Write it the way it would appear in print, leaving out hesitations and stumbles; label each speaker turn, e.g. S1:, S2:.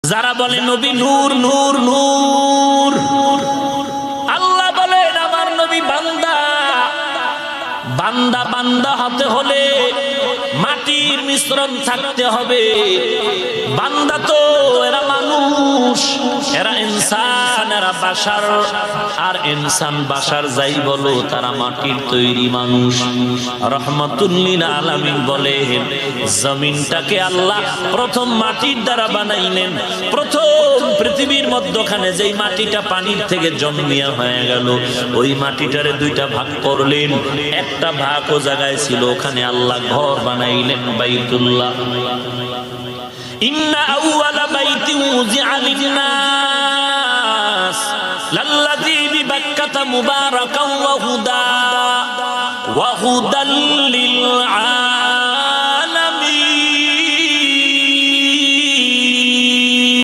S1: যারা বলে নবী নূর নূর নূর, আল্লাহ বলেন আমার নবী বান্দা। বান্দা বান্দা হতে হলে মাটির মিশ্রণ থাকতে হবে। বান্দা তো এরা মানুষ, এরা ইনসান, এরা বাশার। আর ইনসান বাশার যাই বলো, তারা মাটির তৈরি মানুষ। রহমাতুল লিল আলামিন বলেন জমিনটাকে আল্লাহ প্রথম মাটির দ্বারা বানাইলেন। প্রথম পৃথিবীর মধ্যখানে যেই মাটিটা পানির থেকে জন্মিয়া হয়ে গেল, ওই মাটিটারে দুইটা ভাগ করলেন। একটা ভাগ ও জায়গায় ছিল, ওখানে আল্লাহ ঘর বানাইলেন, বাইতুল্লাহ। ইন্না আউওয়ালা বাইতিন উযিআ লিন-নাস লাল্লাযী বিবাক্কাতা মুবারাকান ওয়া হুদাল লিল-আলামিন।